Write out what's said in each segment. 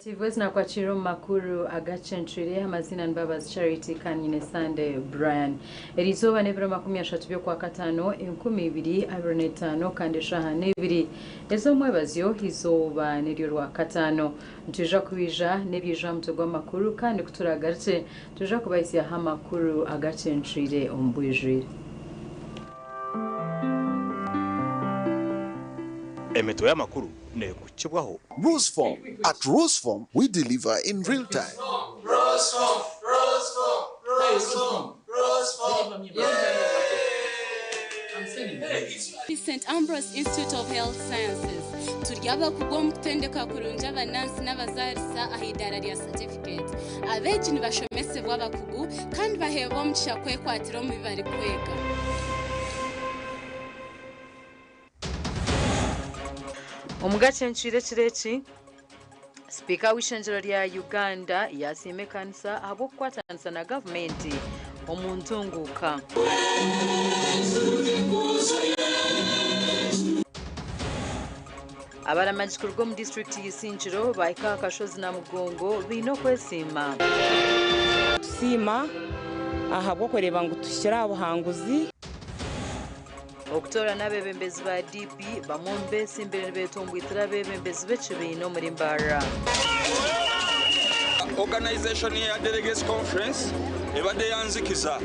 Tivwezi na kwa chiro makuru Agacencwire amazina Mbabazi Charity kanyine Sande Brian erizoba nebiro 30 byo kwa katano 2025 kandi shaha nebiri ezo mwebazyo hizoba neryo rwa katano tuja kubija nebija mutogwa makuru kandi kuturagarce tuja kubayisia ha makuru Agacencwire ombwijire Emeto ya makuru ne kuchibwaho Roseform. At Roseform, we deliver in real time. Roseform. St. Ambrose Institute of Health Sciences. Turyaba kugom kutendeka kurunja abanansi n'abazarisa ahidara rya certificate. Abeji ni bashomese bw'abakugu kandi bahebo mchakwe kwatiro mu bibari kwega. Omugacencwire kireki Speaker w'ishenjero lya Uganda yasimekanisa abo kwatanisa na government omuntunguka abaramajikuru mu district y'Isinjiro baika kashozi Namugongo bino kwesima sima ahabwo kureba ngo tushyira abuhanguzi Oktora n'abebembezi ba DP bamombe simbere betombwitira abebembezi b'ekibino muri Mbarara. Organization ya Delegates Conference ebade yanzikiza.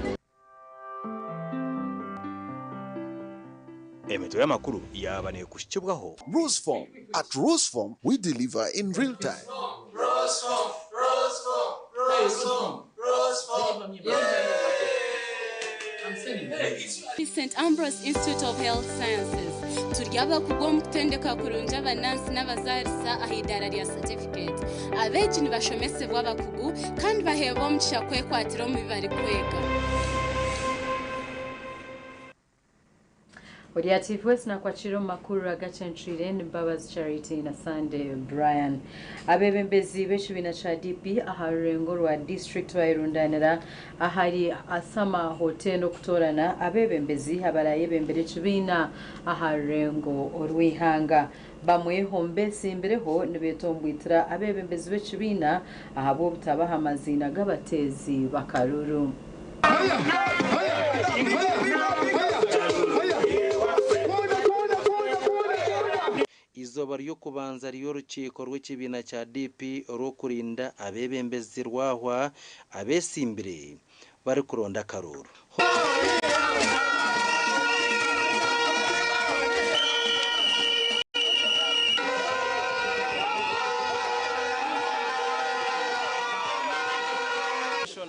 Emeto ya makuru yabane kushikibwaho Roseform. At Roseform, we deliver in real time. Roseform. St. Ambrose Institute of Health Sciences. Turyaba kugom kutendeka kurunja abanansi n'abazarisa ahidara rya certificate. Abeji ni bashomese bw'abakugu kandi bahebo mchakwe kwatiro mu bibari kwega. Tivwezi na kwa chiro makuru Agacencwire Mbabazi Charity na Sande Brian abebembezi b'ekibina cha DP aharengo rwa district bayirundanira ahari asama hotel no kutorana abebembezi abaraye bembere ekibina aharengo orwihanga bamwe hombe simbereho nibetombwitira abebembezi b'ekibina ahabo butabaha amazina g'abatezi bakaruru izoba ryo kubanza ry'urukiko rw'ikibina cya DP rukurinda abebembezi rwahwa abesimbire bari kuronda karuru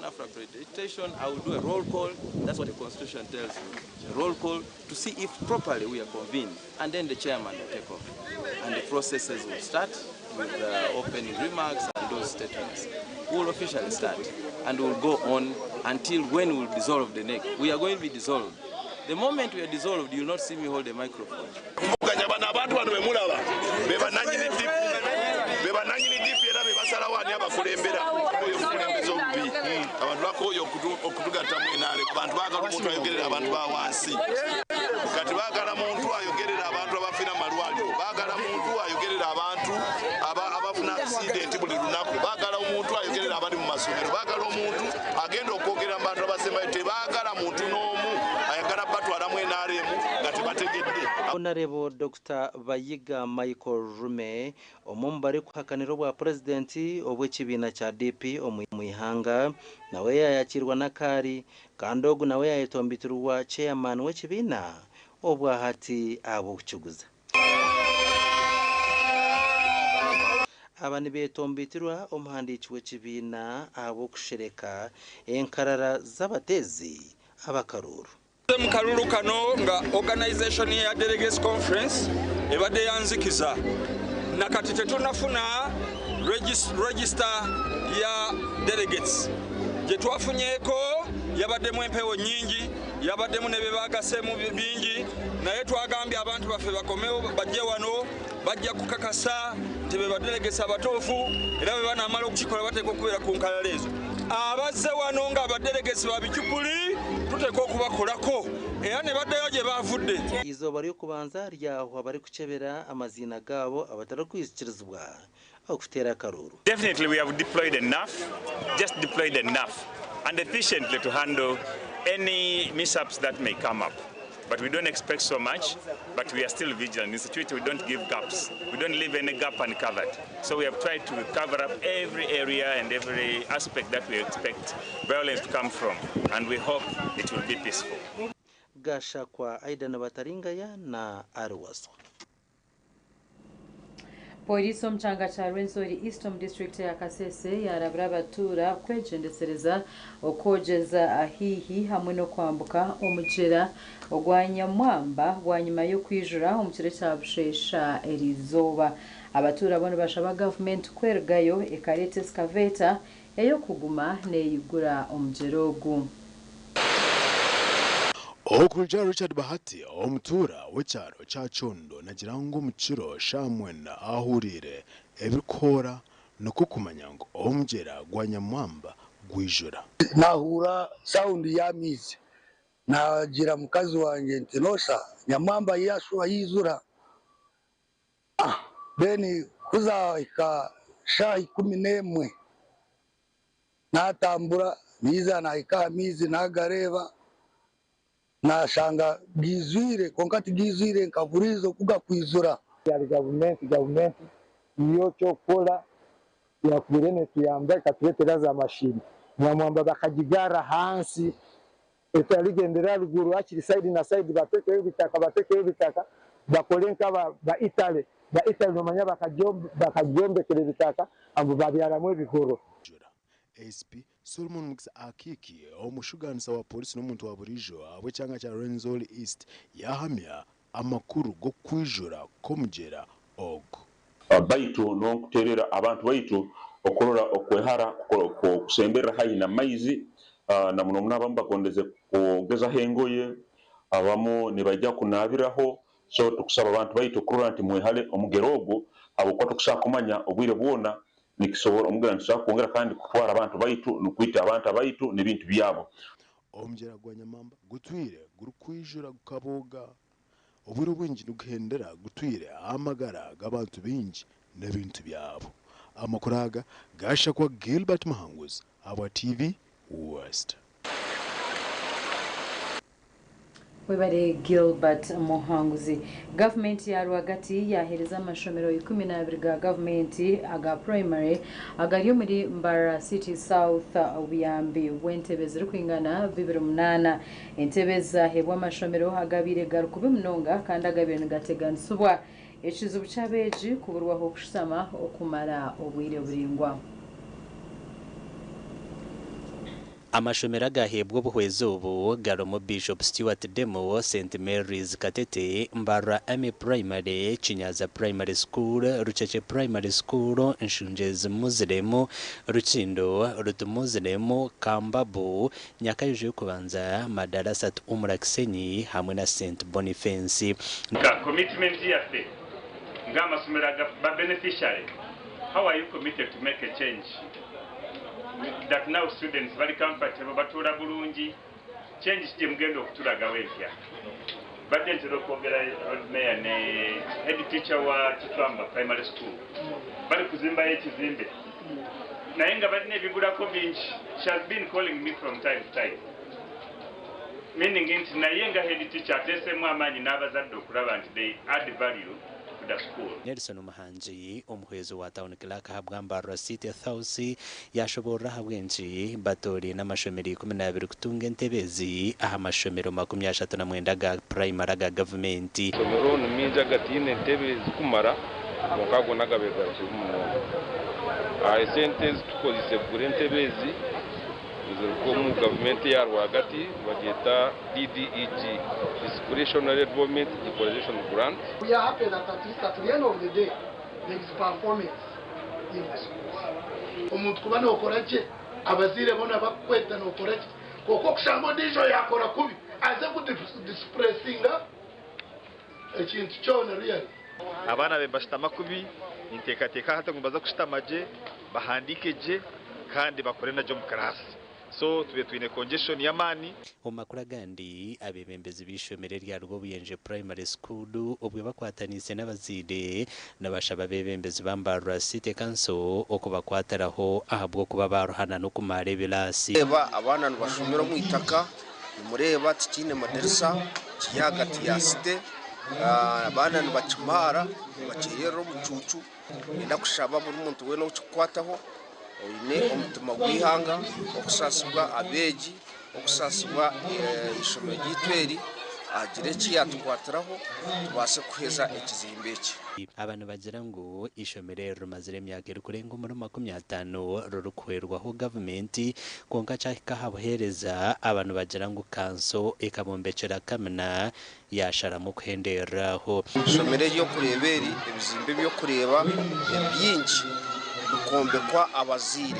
After accreditation, I will do a roll call. That's what the Constitution tells you. A roll call to see if properly we are convened, and then the chairman will take off. And the processes will start with opening remarks and those statements. We will officially start, and we will go on until when we will dissolve the neck. We are going to be dissolved. The moment we are dissolved, you will not see me hold a microphone. abantu bakoyo okutugata mwinale abantu bagala omuntu ayogerera abantu bawansi kati bagala muntu ayogerera abantu abafina malwaliro bagala muntu ayogerera abantu abafuna accident buli lunaku bagala omuntu ayogerera abali mu masomero bagala omuntu agenda okwogera abantu abasembayo bagala muntu n'omu ayagala batwala mwinale ngati bategedde Honorable Dr. Bayiga Michael Rume omumbari kuhakaniro bwa president obw'ekibina cya DP omuyihanga nawe yayakirwa nakari kandogu nawe yayitombitirwa chairman w'ekibina obwahati abokuchuguza abani betombitirwa omuhandiki w'ekibina abokushereka enkarara z'abatezi abakaruru Mukaruru kano nga organization ya Delegates Conference ebade yanzikiza nakati tetunafuna register ya delegates je twafunyeko yabaddemu empewo nyingi yabaddemu ne bebagasemu bingi naye twagambye abantu baffe bakomewo bajje wano bajja kukakasa tebe badelegates abatofu era bwe banamala okukikola bateeka okubeera ku nkalala ezo abazze wano nga abadelegates babicupuli tuteeka okubakolako era ne baddayo gye bavudde izoba ryo kubanza ryahwa bari kuchebera amazina gabo abatari kwisikirizwa okutera akaruru. Definitely we have deployed enough, just deployed enough and efficiently to handle any mishaps that may come up. But we don't expect so much, but we are still vigilant. In security, we don't give gaps. We don't leave any gap uncovered. So we have tried to cover up every area and every aspect that we expect violence to come from. And we hope it will be peaceful. Gasha kwa aida na bataringaya na Arwaso. Polisi omukyanga kya Rwenzori Eastern District ya Kasese yarabira abatura kwegendesereza okwogeza ahihi hamwe no kwambuka omugyera ogwa Nyamwamba bwanyuma y'okwijura omu kiro kya bushesha erizooba. Abatura bono bashaba gavumenti kwerugayo ekareta excavator ey'okuguma neeyigura omugyera ogu. Okulja Richard Bahati omutura w'ekyaro kya Chondo nagira ngu mukiro shamwena ahurire ebikora nokukumanya ngo omugyera gwa Nyamwamba gwijura. Nahura sound ya mizi nagira mukazi wanjye nti nosa Nyamwamba yashwa yizura beni kuzaika sha 11 natambura niza naika mizi nagareba nashanga gizwire konkati gizwire nkavurizo kuga kwizura ya government iyo cyokola yakwirene tuyambaye katuletera za mashini Nyamwamba bakagigara hansi etaligendera ruguru akiri side na side bateke bitaka bakolenka ba Italy nomanya bakajombekere bitaka abo babyaramo ebihoro. SP Solomon Mukisa Akiki omushuganisa wa polisi n'omuntu wa burijo abwe cyanga cya Rwenzori East yahamya amakuru go kwijura komugyera ogo. Baitu n'okuterera abantu baitu okorora okwehara kusembera hayi na maizi na muno abamu bakondeze kugeza hengoye abamu nibajja kunabiraho so tukusaba abantu baitu okorora nti mwehale omugero ogo abo kwa tukushaka kumanya obwire bwona nikisobora omugera nshaka kongera kandi kutwara abantu baitu nukwita abantu abaitu n'ebintu byabo. Omugyera gwa Nyamwamba gutwire gurukwijura gukaboga obwire bwingi nuguhendera gutwire amagara g'abantu bingi n'ebintu byabo. Amakuraga gasha kwa Gilbert Mahanguzi aba TV West. Webare Gilbert Muhanguzi. Government ya Rwagati yahereza amashomero 12 ga government aga primary agari muri Mbarara City South ubuyambi wentebe ziri kwingana 28 entebe zahebwa amashomero agabire garukube munonga kandi agabire ngateganisubwa ekizubu kyabeji kuburwaho kusama okumara obwire buringwa. Amashomero agahebwa obuhwezi obu garomo Bishop Stewart Demo, St Mary's Katete, Mbarara Army Primary, Chinyaza Primary School, Rucheche Primary School, Nshunjezi Muziremu, Ruchindo, Rutumuziremu, Kambabu, Nyakayuju kubanza, Madarasa Umurakisenyi, hamwe na St Boniface. Commitment yafe ngama sumeraga ba beneficiary. How are you committed to make a change? That now students very comfortable batura bulungi change kije mugendo okutulaga wepya badde ntero kwogera mayor ne head teacher wa Kitwamba Primary School bali kuzimba ekizimbe naye nga badde nebigulako bingi. She has been calling me from time to time meaning nti naye nga head teacher atesemu amaanyi n'abazadde okulaba nti they add value to the school. Nelson Muhanji omuhwezi wa town clerk habwa Mbarara City House yashobora habwenji batori n'amashomero 12 kutunga entebezi aha mashomero 39 ga primary ga government. Somero numinja gatine entebezi kumara mukago nagabega kimuno. Sentence tukozise kuri entebezi zirikomu government ya Rwagati bageta DDEG discretionary development equalization grant. We are happy that at least at the end of the day there is performance in the schools. Umuntu kubana okoraje abazire bona bakweta no okoraje koko kushambo dijo yakora kubi aze ku dispressinga ekintu cyone really. Abana be bashitama kubi inteka hata ngumbaza kushitamaje bahandikeje kandi bakore na job class so tube twine congestion ya mani Omakuru agandi abebembezi b'ishomero rya Rwobuyenje Primary School ubwo bakwatanise n'abazide n'abashaba bebembezi b'Mbarara City Council okubakwataraho ahabwo kuba baruhana no kumare bilasi abana bashomera mu itaka mureba tikine maderisa kiyagati ya site abana bacimara bakiyero mucucu enda kushaba buri muntu we no kukwataho oyine omutima gwihanga okusasibwa abeji okusasibwa ishomero ry'itweri agire kiyatwatiraho tubase kuheza ekizimbe eki abantu bagira ngo ishomero rumazire emyaka iri kurenga muri 50 rurukwerwaho gavumenti konka cyaka habuhereza abantu bagira ngo kanso ikabombekera kamena yashara mu kuhenderaho ishomero ryo kureberi ebizimbe byo kureba byinshi dukombekwa abazire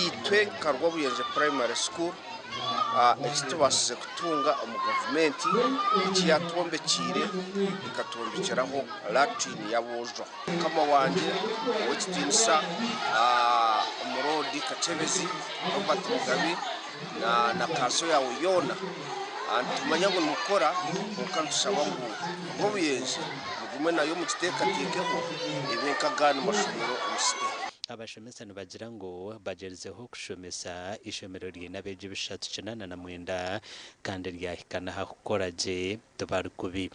itwe Rwobuyenje Primary School ekitubasize kutunga mu gavumenti ikiyatombekire ikatombekeraho Latin yabojo kama wanje wekitinisa umurodi Kacebezi Robert Mugabi na kaso yawe yona antumanya ngo mukora ukantusaba ngo Rwobuyenje mugume nayo mu kitekatekeho ibekagana mashomero umusite abashomesani bagira ngo bagerezeho kushomesa ishomero ry'inabeje bishatu 99 kandi ryahikana hakoraje tubarukubi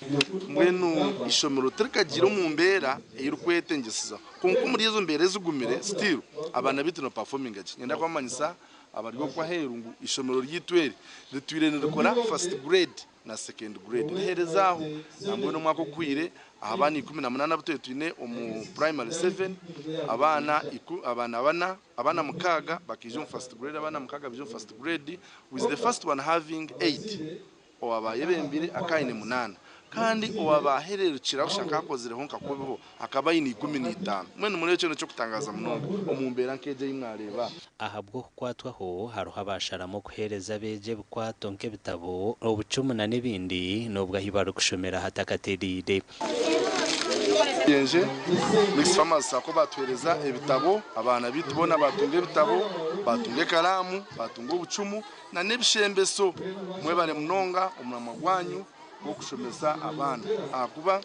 mwenu ishomero turikagira mu mbera irukwetengeseza konko muri izo mbere zugumire still abana bitino performing age nyenda kwamanyisa abaryo kwa herungu ishomero ry'itweri ritwirene rikora first grade na second grade riherezaho nambwe no mwako kwire abana 18 butoye twine mu primary 7 abana mukaga bakije mu first grade abana mukaga bije first grade with the first one having 8 owabaye bembire akaine 8 kandi owabahererukira gushaka kozire honka kubeho akaba yini 15 mwene muri cyo cyo kutangaza munonga omumbera nkeje yimwareba ahabwo kwatwaho haruha basharamo kuhereza beje bukwatonke bitabo obucumu na nibindi nobwo hibaro kushomera hatakateride yenje mix farmers sako batwereza ebitabo abana bitubona batunge bitabo batunge kalamu batunge ubucumu na nebishembeso mwebare munonga umwamagwanyu wo kushomesa abana akuba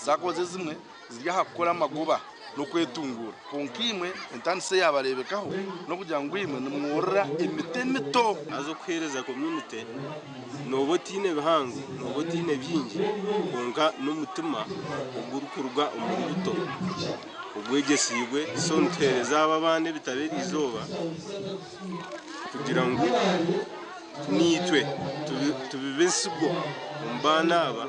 zakoze zimwe zirya hakora amaguba no kwetungura konkimwe entanse yabarebekaho no kugira ngo imwe numworora imitemito azo kwereza community nobotine bihango nobotine byinji konka n'umutima ugurukurwa umuruto ubwegesibwe so ntereza ababane bitabera izoba kugira ngo nitwe tubibensigo mbana aba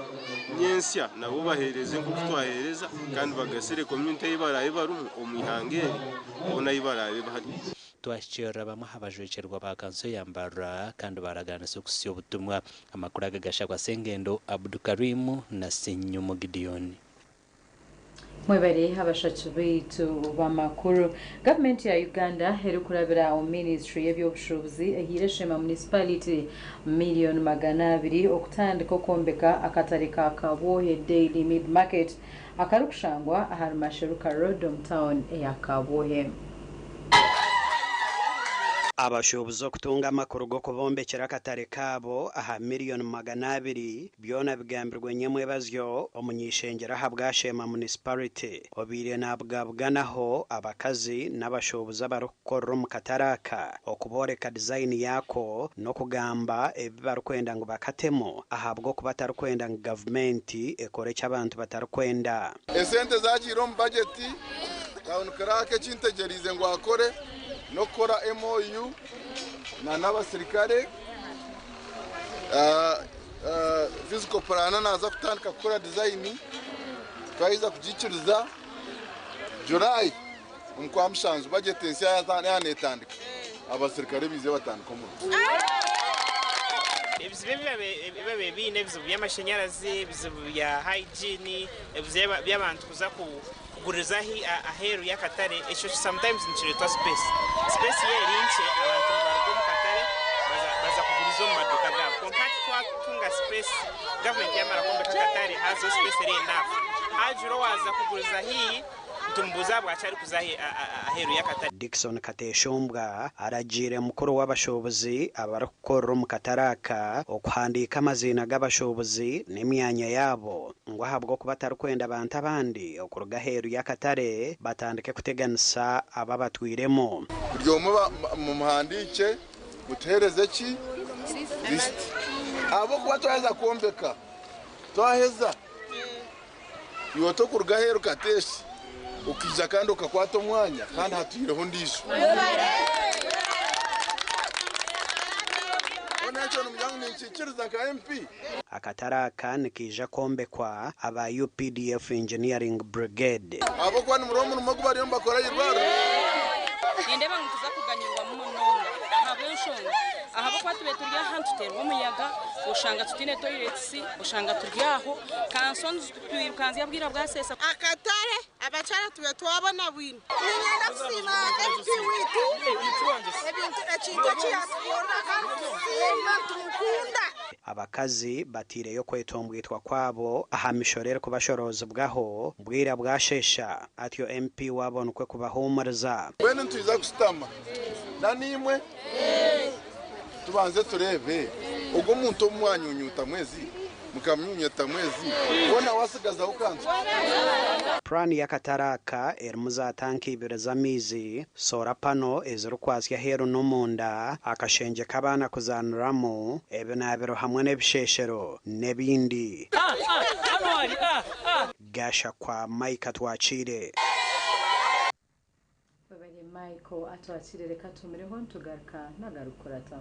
nyensya nabo bahereze ngo twahereza kandi bagasere community y'ibaraye barumu omihangeri ubona y'ibaraye bahari twashira bamwe habajwecerwa bakanso yambara kandi baragana sukusiyo butumwa amakuru agagasha kwa Sengendo Abdukarimu na Senyumo Gideon mwebare habashatse bitu bamakuru government ya Uganda herukurabira o ministry y'ebyobushobozi ehire Sheema municipality $200,000 okutandika kombeka akatari ka Kabohe daily mid market akarukushangwa aharumasheruka Rodom town ya Kabohe abashobozi kutunga amakuru go kubombekera akatare kabo aha $200,000 byona bigambirwe nyemwe bazyo omunyishengera habwa Sheema municipality obire nabwabwanaho abakazi n'abashobozi abarukora mu kataraka okuboreka design yako no kugamba ebibarukwenda ngo bakatemo ahabwo kubatarukwenda ngo government ekore cy'abantu batarukwenda esente zagiro mu budget town karake cintegerize ngo akore no kora MOU na n'abasirikare physical plan naza kutandika gukora design twayiza kugiciriza July umukwa mushanzu budget nshya yanetandika abasirikare bize batandika mu ibizibe bine bizibu by'amashanyarazi bizibu bya hygiene bizibu by'abantu kuza kugurizahi aheru y'akatare echo sometimes nchireta space yerinche abantu barwo mu katare baza kuguriza mu maduka gabo konkati twatunga space government yamara kombe katare hazo space eri enough hajuro waza kuguriza hii tumbuza bwachari kuzahi aheru yakatare. Dickson Kateshombwa aragire mukuru w'abashobozi abarakora mu kataraka okuhandika amazina g'abashobozi n'emyanya yabo ngo ahabwo kuba atarikwenda abantu abandi okuruga aheru yakatare batandike kuteganisa ababatwiremo. Buryomo mu muhandike mutereze ki list abo kuba twaheza kuombeka twaheza yoto kuruga aheru kateshi ukija kandi ukakwata umwanya kandi hatuyireho ndisho onacho numyangu ninchikiriza ka MP akataraka nikija kombekwa aba UPDF Engineering Brigade abo kwani muromo numagu bari mbakora yirwaro nindeba ngutuza kuganyirwa mu munonga ahabonshonga ahabo kwatube turya hantu terwa umuyaga ushanga tutine toilets ushanga turyaho kansons twirukanzi yabwira bwasesa akatare abacara tube twabona bwino ningenda kusima FP witu ebintu ekintu cyasipora kandi tumukunda abakazi batireyo kwetombwitwa kwabo ahamishorere kubashoroza bwaho bwira bwashesha atyo MP wabonukwe kubahumuriza bene ntuiza kusitama nanimwe tubanze turebe ubwo muntu umwanyunyuta mwezi mukamyunyuta mwezi ubona wasigaza ukanzu Plan ya kataraka ermuza tanki ibireza mizi sora pano ezirukwasya heru n'omunda akashenje kabana kuzanuramo ebinabiro hamwe n'ebisheshero nebindi gasha kwa Mike twachire babanye Michael atwachire reka tumireho ntugaruka nagarukorata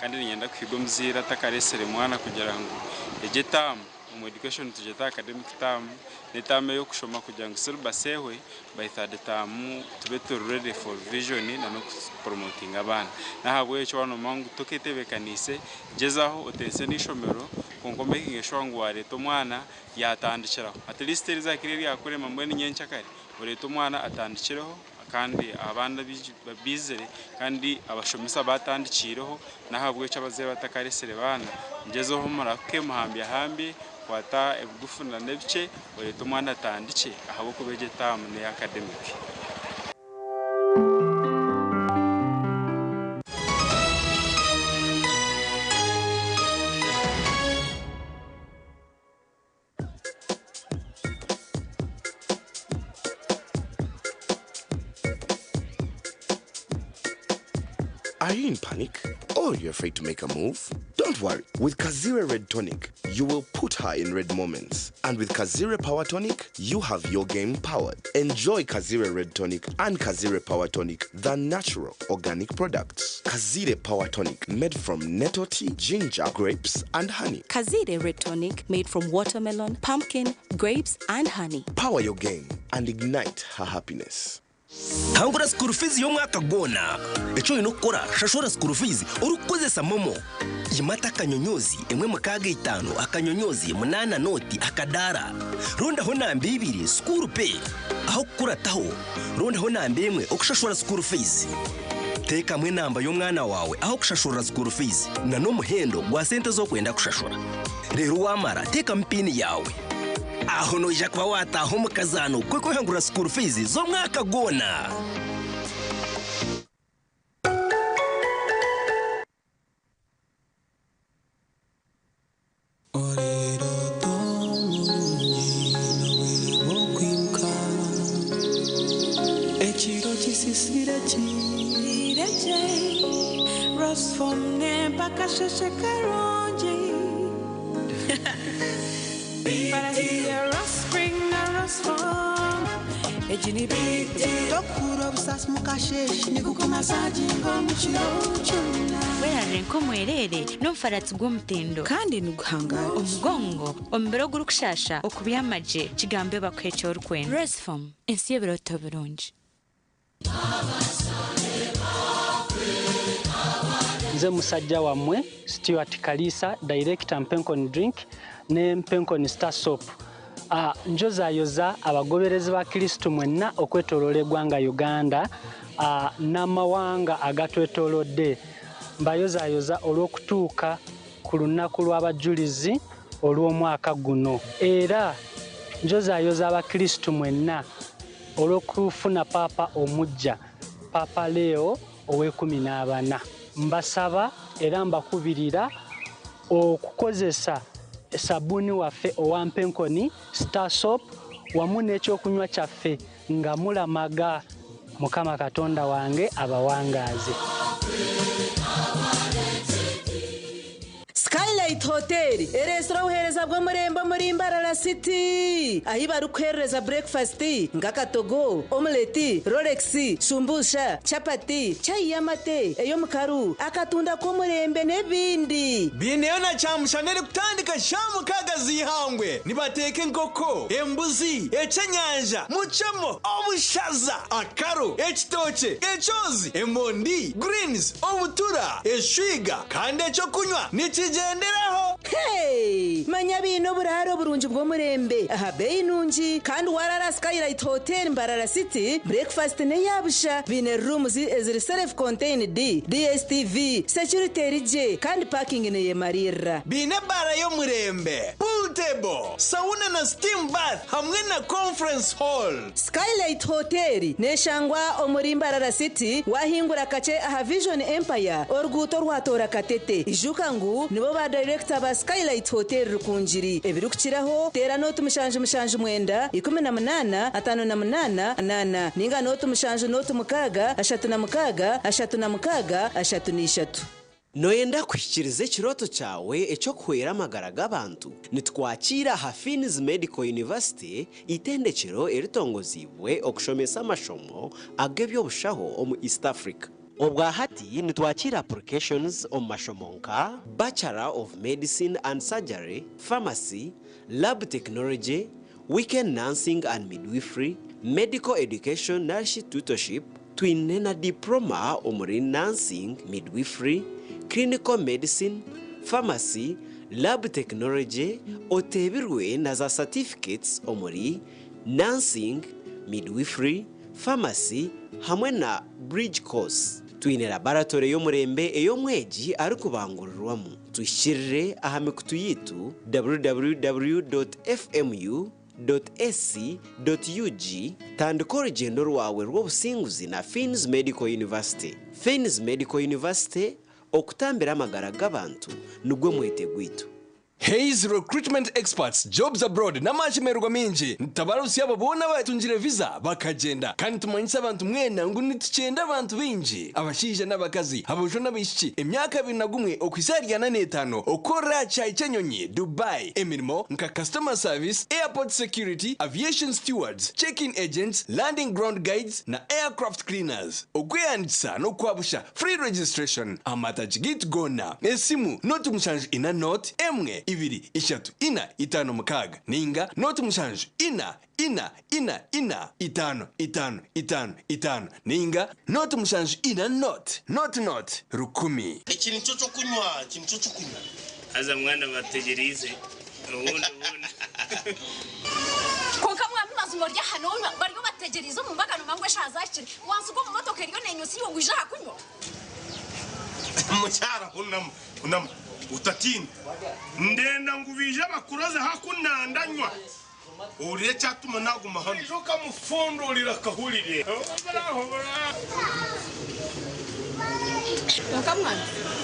kandi nyenda kwigo mzira takaresere mwana kugira ngo egetamu mu education tujeta academic term netame yo kushoma kugira ngo silbasehwe by third term tube ready for vision na no promoting abana nahabwe cyo wano mangu toketebekanise jezaho otese nishomero konkomeke ngeshwangu wareto mwana yatandikiraho at least rizakiriri yakore mamwe n'inyencyakare ureto mwana atandikiraho kandi abana bizere kandi abashomisa batandikireho nahabwe cyabaze batakaresere bana ngezeho murake muhambi hambi kwata ebugufuna nebice ureto mwana atandike ahabo kubegetamu ne academic. Are you in panic? Or you're afraid to make a move? Don't worry. With Kasese Red Tonic, you will put her in red moments. And with Kasese Power Tonic, you have your game powered. Enjoy Kasese Red Tonic and Kasese Power Tonic, the natural organic products. Kasese Power Tonic, made from nettle tea, ginger, grapes, and honey. Kasese Red Tonic, made from watermelon, pumpkin, grapes, and honey. Power your game and ignite her happiness. Hangura school fees yo mwaka gona echo inokora shashora school fees urukozesa momo yimata kanyonyozi emwe mukaga 5 akanyonyozi 8 noti akadara ronda ho nambe 2 school pay aho kurataho ronda ho nambe emwe okushashora school fees teka mwe namba yo mwana wawe aho kushashora school fees na no muhendo gwa sente zo kwenda kushashora rero wamara teka mpini yawe aho no jakwa wata ho mukazano kweko hangura school fees zo mwaka gona Echiro chisisirachi Ross from Nempa Kasese Karonji Para here Ross spring na Ross from Ejini biti Dokuro bisas mukasheshi Nikukoma sajingo muchirochuna Wera renko mwerere Numfaratsi bw'umutendo kandi nuguhangara umugongo ombero gurukushasha okubiyamaje kigambe bakwecho rukwenda Ross from ensiye biroto birungi Nze musajja wamwe Stewart Kalisa director Mpenkon Drink ne Mpenkon Star Soap njoza yoza abagoberezi ba Kristo mwenna okwetolola eggwanga Uganda n'amawanga agatwetolodde mbayoza yoza olw'okutuuka ku lunaku lw'abajulizi olw'omwaka guno era njozaayoza abakristu mwenna olw'okufuna paapa omujja Papa Leo ow'e14 mbasaba era mbakubirira okukozesa sabuni waffe owampenkoni Star Soap wamu n'ekyokunywa kyaffe nga mulamaga Mukama Katonda wange abawangaaze. Skylight Hotel, restaurant uhereza bwo murembo muri Mbarara City. Ahi barukereza breakfast, ngakatogo, omelette, Rolex, shumbusha, chapati, chai yamate, eyo mukaru, akatunda ko murembe nebindi. Bineyo na chamushanere kutandika shamu kagazi hangwe. Nibateke nkoko, embuzi, echenyanja, muchamo, obushaza, akaro, ekitoche, echozi, emondi, greens, obutura, eshwiga, kandi echo kunywa nikigenderaho. Hey, manya bino buraro burunji bwo murembe. Aha bei nunji kandi warara Skylight Hotel Mbarara City. Breakfast ne yabusha bine rooms eziri self contained DSTV security rije kandi parking ne yemarira. Bine bara yo murembe, pool table, sauna na steam bath hamwe na conference hall. Skylight Hotel ne shangwa omuri Mbarara City wahingura kace aha Vision Empire orguto rwatora katete ijuka ngu nibo ba director ba Skylight Hotel rukunjiri ebirukiraho tera note mushanje mwenda 18 58 ninga note mushanje note mukaga 36 Noyenda kwishikiriza ikiroto cyawe ecyo kwera amagara g'abantu nitwakira Hafini's Medical University itendekero eritongozibwe okushomesa amashomo agebyobushaho omu East Africa. Obwahati nitwakira applications omu mashomonka Bachelor of Medicine and Surgery, Pharmacy, Lab Technology, Weekend Nursing and Midwifery, Medical Education Nurse Tutorship, twine na diploma omuri Nursing, Midwifery, Clinical Medicine, Pharmacy, Lab Technology, otebirwe na za certificates omuri Nursing, Midwifery, Pharmacy, hamwe na Bridge Course. Twine laboratory yo murembe eyo mweji ari kubangurirwamo. Twishirire ahamikutu yitu www.fmu.sc.ug tandika urugendo rwawe rw'obusinguzi na Fins Medical University. Fins Medical University okutambira amagara g'abantu nugwe mwete gwitu. Hayes Recruitment Experts, Jobs Abroad na machimerwa minji ntabarusi abo bona batunjire visa bakagenda kandi tumanyisa abantu mwena ngo nitucenda abantu binji abashije n'abakazi abojo n'abishiki emyaka 21 okwisarya na 5 okora chai chenyonyi Dubai emirimo nka customer service, airport security, aviation stewards, check-in agents, landing ground guides na aircraft cleaners. Okweyandisa no kwabusha free registration amatagit gona esimu notu mshanje ina note emwe ibiri ishatu ina itano mukaga ninga notu mshanje ina itano ninga notu mshanje ina not rukumi. Ikintu cyo kunywa aza mwana bategerize ubundi konka mwami mazumorya hano bariyo bategerize mu mbagano mangwe shazakire wansugo mu motoka riyo nenyusi yo gwija kunywa mucyara unam utatinda ndenda ngubije bakuroze hakunandanywa uriye cyatuma naguma hano joka mufundurira kahurire konka mwami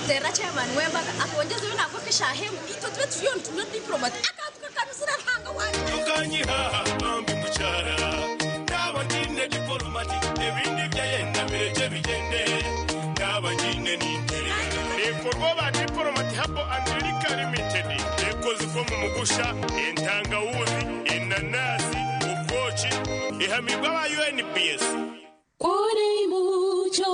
tera cyabana wembaga akongeze we nako kishahe ito twe tuyon tuno diplomate akatuka kanusira hanga wani tukanyiha ambi mucyara nabagine diplomate ebindi byayenda bireje bigende nabagine n'intere ekorwa ba diplomate habo America Limited ekoze ko mu mugusha entangawuzi inanasi ukochi ihamigwa ba UNPS kuri mucho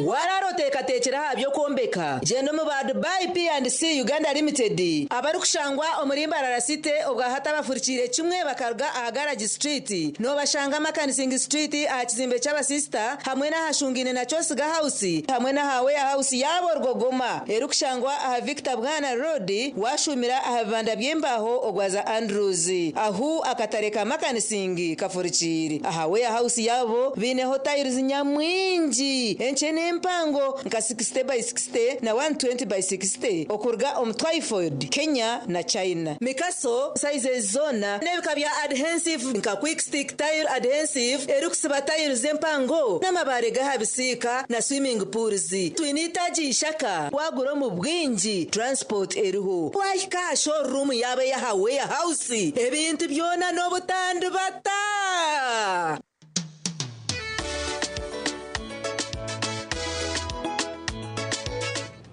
wararoteka tekera habyo kombeka jeno mu ba Dubai P&C Uganda Limited abari kushangwa omuri Mbarara City obwa hata bafurikire kimwe bakarga aha Garage Street no bashanga Makanising Street aha kizimbe cy'aba sister hamwe na hashungine na Chosiga House hamwe na hawe house yabo rwogoma erukushangwa aha Victor Bwana Road washumira aha banda byembaho ogwaza Andrews ahu akatareka Makanising kafurikire aha we house yabo bine hotel nyamwingi enchene mpango nkasi 60x60 na 120x60 okurga Typhoid Kenya na China. Mikaso sizes zona nebika bya adhesive nka quick stick tile adhesive erukusiba tile zempango n'amabare gahabisika na swimming pools. Twinitaji ishaka wagura mu bwinji transport eriho wahika showroom yabe ya warehouse ebintu byona n'obutandu bata.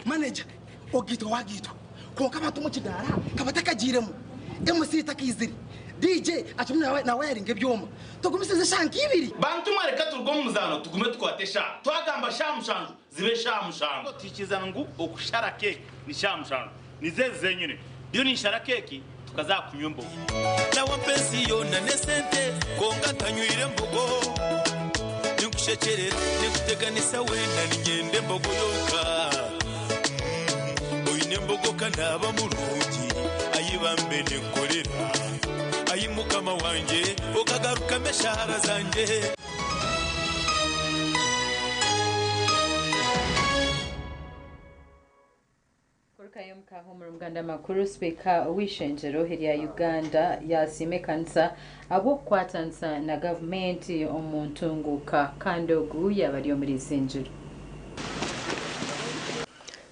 Manager ogito wagito konka abantu mu kidara kabatakagiremo MC takiziri DJ atumwe na wiring ebyoma tugumisize shanki ibiri bantu mwareka turwo muzano tugume twatesha twagamba shamushanju zibe shamushanju tikizana ngu okushara cake ni shamushanju nizeze nyine byo ni shara cake tukazakunywa mbogo na wapenzi yona nesente konga tanywire mbogo nikushekerera nikuteganisa wenda ninyende mbogo yoka oyine mbogo kanaba mulungi ayibambe nekolera ayimukama wanje okagaruka meshahara zanje. Kayumka mu Uganda makuru speaker wishenjero heri ya Uganda yasimekansa abo kwatansa na government omuntu nguka kandogu yabari muri isinjiro.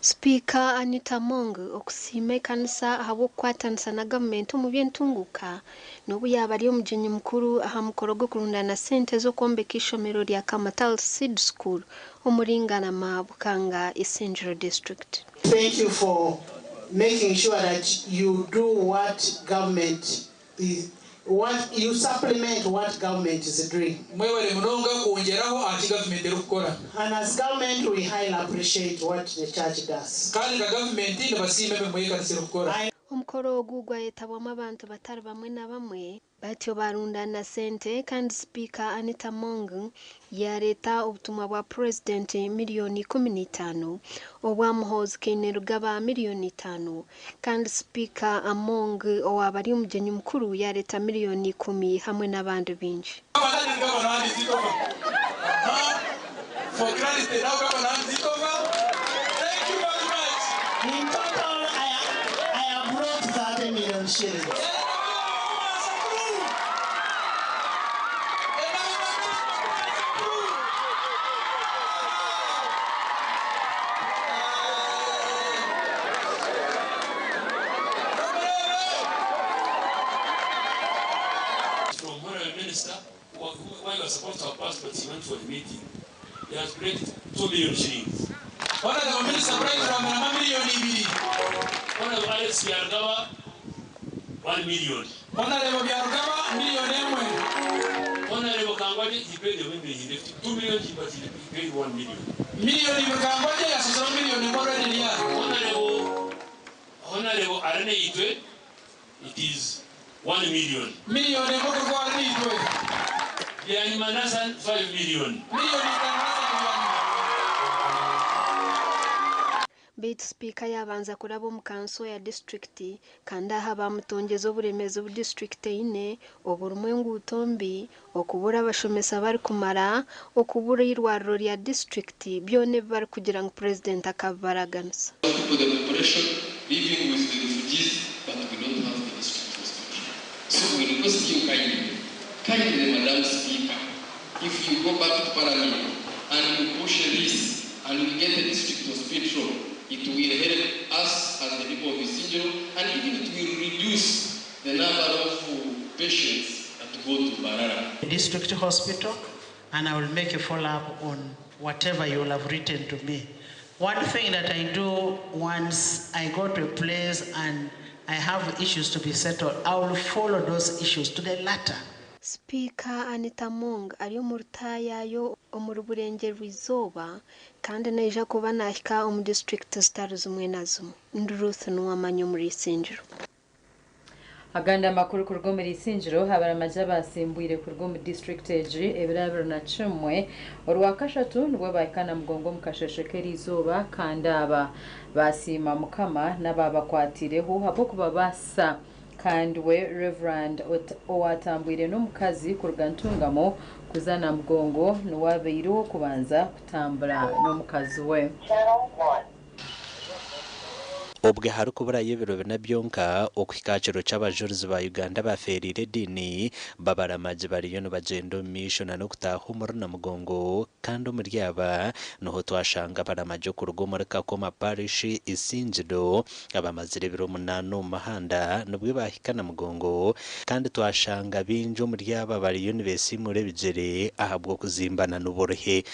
Speaker Anita Mong okusimekansa abo kwatansa na government mu byentunguka n'ubu yabari omujinyi mukuru aha mukorogo kurundana sente zo kombeka ishomero lya Kamatal Seed School omuringana mabukanga isinjiro district. Thank you for making sure that you do what government is, what you supplement what government is doing. And as government, we highly appreciate what the church does. Omukoro ogugwa yetabwamo abantu batari bamwe na bamwe batyo barundana sente kandi speaker Anita Mong yareta obutumwa bwa president miliyoni 15 obwamuhozi kenerugaba miliyoni 5 kandi speaker Among owabari umujeni mukuru yareta miliyoni 10 hamwe n'abandi binji. Shillings. From Honorable Minister, while he was supposed to have passports, he went for the meeting. He has created 2 million shillings. Honorable Minister, from Honorable Alex Yargawa, 1 million. Honorable Yargawa, million. Honorable Kangwaje, he paid the women, he left 2 million, but he paid 1 million. Million Kangwaje, yes, 1 million already here. Honorable Arene Itwe, it is 1 million. Million, Yani Manasan, 5 million. Bit speaker yabanza kurabo mu kanso ya district kanda haba mutongeza oburemezi bu district ine oburumwe ngutombi okubura abashomesa bari kumara okubura irwariro lya district byone bari kugira ngo president akabaraganisa. For the population living with the refugees, but we don't have the district hospital. So we request you kindly, Madam Speaker, if you go back to Parliament and we push this and we get a district hospital, it will help us as the people of Isinjiro, and even it will reduce the number of patients that go to Mbarara. District hospital, and I will make a follow-up on whatever you will have written to me. One thing that I do once I go to a place and I have issues to be settled, I will follow those issues to the latter. Speaker Anita Mong ari umurutaya yo omurburenge rwizoba kandi naija kuba nahika district stars umwe nazo Ruth n'uwamanyo muri Isinjiro. Aganda makuru ku rwo muri Isinjiro habaramaje basimbuire ku rwo mu district eji ebirabiro na chumwe orwakashatu nibwo bayikana Namugongo mu Kasheshekeri izoba kandi aba basima mukama n'ababakwatireho habo kuba basa kandi we Reverend owatambwire n'omukazi kuruga ntungamo kuza Namugongo n'uwabeiriho kubanza kutambura n'omukazi we. Obwe hari kubura y'ibiro bina byonka okwikaciro c'abajurizi ba Uganda baferire dini babaramaje bariyo no bagendo mission no kutahumura Namugongo kandi umuryaba noho twashanga baramaje kurugomoreka ko maparishi isinjido abamazire biro munano mahanda nubwe bahika Namugongo kandi twashanga binjo umuryaba bariyo nibesimure bijere ahabwo kuzimbana n'uborohe.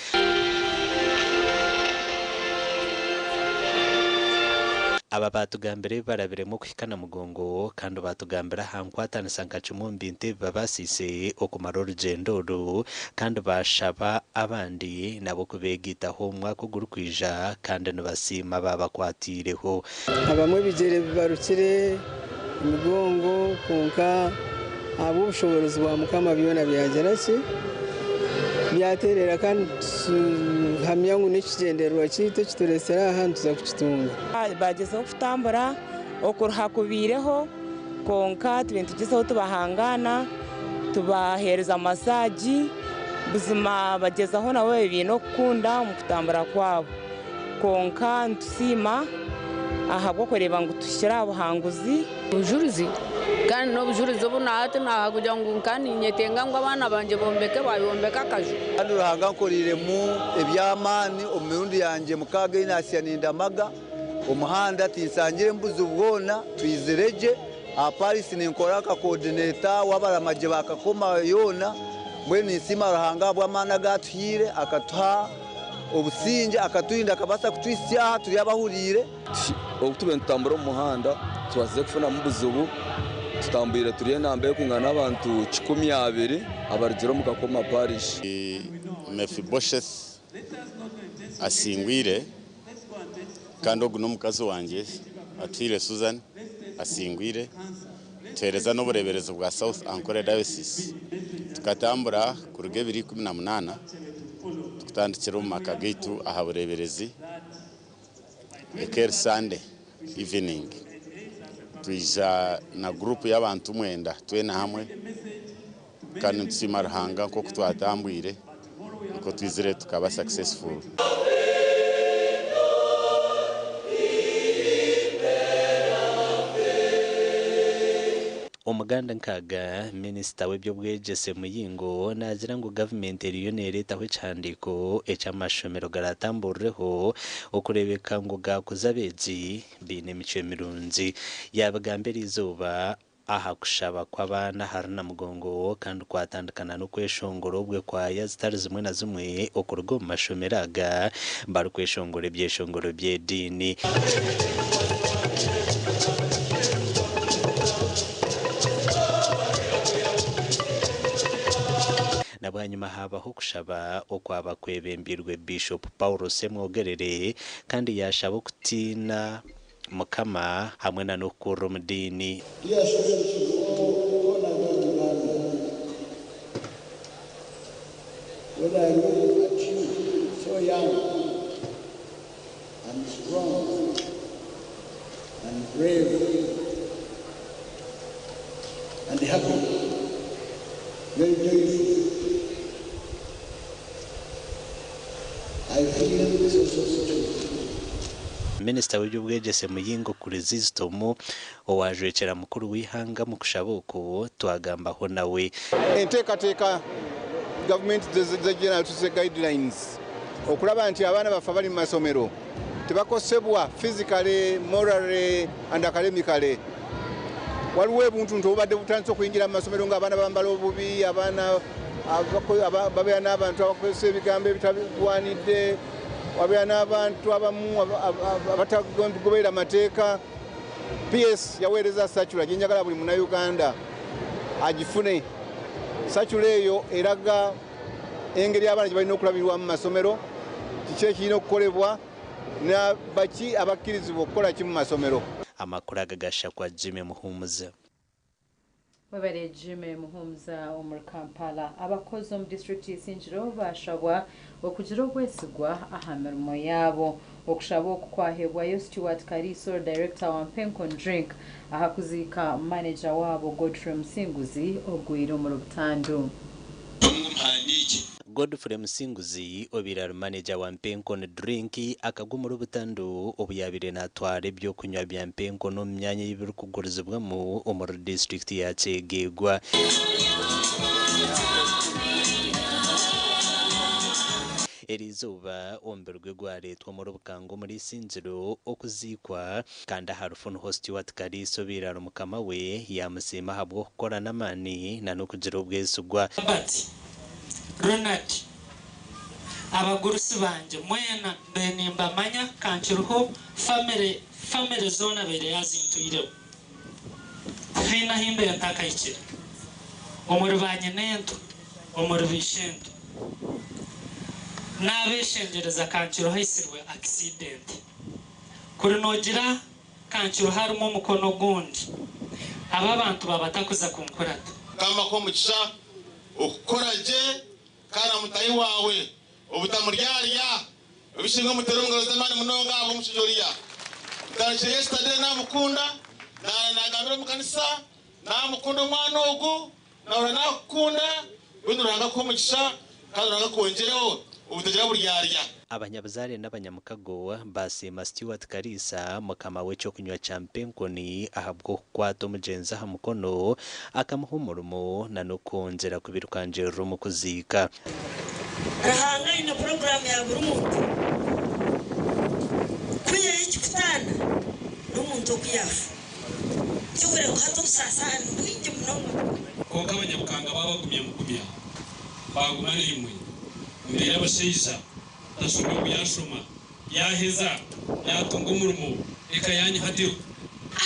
Aba batugambire barabiremo kwika Namugongo kandi batugambira hankwatana sankacumu mbinte babasise okumara urugendo kandi bashaba abandi nabo kubegitaho umwaka ugurukwija kandi nabasima babakwatireho. Abamwe bijere bibarukire Namugongo konka abo ubushobozi bwa mukama byona byageraki byaterera kandi hamya ngo n'ikigenderwa cyite kituresera ahantu za kukitunga bagezeho kutambura okuruhakubireho konka tubintu tugezeho tubahangana tubahereza amasaji buzima bagezaho nawe ibintu kukunda mu kutambura kwabo konka ntusima ahabwo kureba ngo tushyira abuhanguzi ubujuruzi kandi no bujuruzi bunahate naha kugira ngo kandi nyetenga ngo abana banje bombeke bayombeka akaje kandi ruhanga nkorire mu ebyamani omurundi yanje mukage inasiya nindamaga umuhanda tisangire mbuzi ubwona twizereje aparisi ninkora ka coordinator wabaramaje bakakoma yona mbwene isima ruhanga bw'amana gatwire akatwa obusinje akaturinda akabasa kutwisya turi abahurire okutube ntambura umuhanda twaze kufuna mbuzi ubu tutambire turiye nambaye kwingana abantu 12 abarugero mukakoma parish Mefiboshes asingwire kandi ogu n'omukazi wanje atwire Susan asingwire tereza n'obureberezo bwa South Ankole Diocese tukatambura ku ruge 2018 tukatandikira mu maka gaitu aha bureberezi eker Sande evening tuija na group y'abantu mwenda twena hamwe kandi tusima ruhanga nko kutwatambwire niko twizire tukaba successful. Umuganda nkaga minister w'ebyo bwegese muyingo nagira ngo government eriyo nereta hwe chandiko ecamashomero garatambureho okurebeka ngo gakuzabeji bine mico mirunzi yabagambira izuba aha kushaba kw'abana hari Namugongo kandi kwatandukana no kweshongoro bwe kwa yazitari zimwe na zimwe okurgo mashomeraga bari kweshongoro byeshongoro byedini. Nabwanyuma habaho kushaba okwaba kwebembirwe Bishop Paul Semwogerere kandi yashaba kutina mukama hamwe na nokuru mudini. When I look at you, so young and strong and brave and happy, very joyful, I feel so. Minister w'ubwegese muyingo kuri Zizitomo owajwekera mukuru wihanga mu kushabuko twagambaho nawe enteekateeka government zigena tuse guidelines okulaba nti abaana bafa bali mu masomero tebakosebwa physically, morally and academically. Waliwo ebuntu nti obadde butandise okuyingira mu masomero ng'abaana bambala obubi, abaana babeera n'abantu abakozesa ebigambo ebitabigwanidde, wabeera n'abantu abamu abatagoberera amateeka. PS yaweereza SACCO gyenjagala buli munnayuganda agifune. SACCO eyo eraga engeri abaana gye balina okulabirwa mu masomero, kiki ekirina okukolebwa baki abakkirizibwa okukola ki mu masomero. Amakuru agagasha kwa Jimmy Muhumuza. Wabare Jimmy Muhumza Omur Kampala abakozi mu district y'Isinjiro bashabwa okugira obwesigwa aha mirimo yabo okushaba okukwahebwayo Stuart Kariso director wa Pencon Drink aha kuzika manager wabo Godfrey Musinguzi ogwire mu Rubutando. Godfrey Musinguzi obiraro manager wa Pencon Drink akagumura Rubutando obuyabire natware byo kunywa bya Pencon no myanya y'ibiri kugurizibwamo omur district ya Chegegwa. Erizuba omberwe gwaretwa mu Rubukango muri Isinjiro okuzikwa kandi harufun host wa Kariso biraro mukama we yamusema habwo gukora namani na no kugira ubwesugwa. Ronald abagurusi banje mwena benimba manya kanchiruho family zona bere yazintuire hina himbe yataka ikire omurubanye nento omurubishento nabeshengereza kanchiruho isirwe accident kuri nogira kanchiruho harimo umukono gundi aba bantu babatakuza kunkorata kama ko mukisha okukoraje kana mutayi wawe ubutamuryarya ubishinga mutero ngoro zamani munonga abo mushijoriya tarije yesterday namukunda nagambira mu kanisa namukunda umwana ogu naura nakunda binduranga ko mukisha kandi uranga kongereho ubutagira buryarya. Abanyabazare n'abanyamukago basema Stuart Karisa mukama we cyo kunywa champenkoni ahabwo kwato mugenza ha mukono akamuhumurumo na no konzera kubirukanje rumu kuzika ahanga ino program ya buri muntu kuye ikutana n'umuntu kuyafu cyubere ngo hato sasa kwije munonga ko kabanyabukanga babagumye mukubya bagumane imwe mbere y'abashiza tashoboye kuyashoma yaheza yatunga umurimo reka yanyu hadiho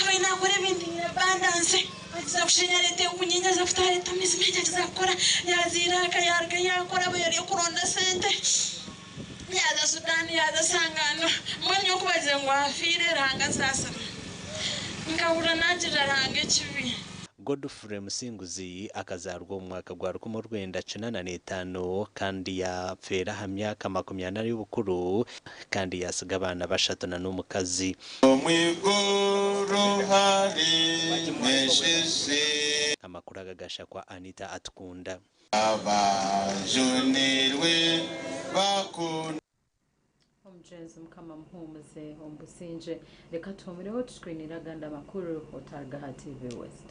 abaina kore bindi bandanse zakushenyarete ukunyenga zafutare tamisi menja zakora yazira kayarga yakora bayari kuronda sente yaza Sudani yaza sangano mwenye kubaze ngo afire ranga sasa ngabura najira range kibi. Godfrey Musinguzi akazarwa mu mwaka gwa 1995 kandi yapfera ha myaka 20 y'ubukuru kandi yasiga abana bashatana n'umukazi. Amakuru agagasha kwa Anita Atkunda abajonirwe bakunda James mukama Muhumuze ombusinje reka tumireho tushwinira ganda makuru otarga ha TV West.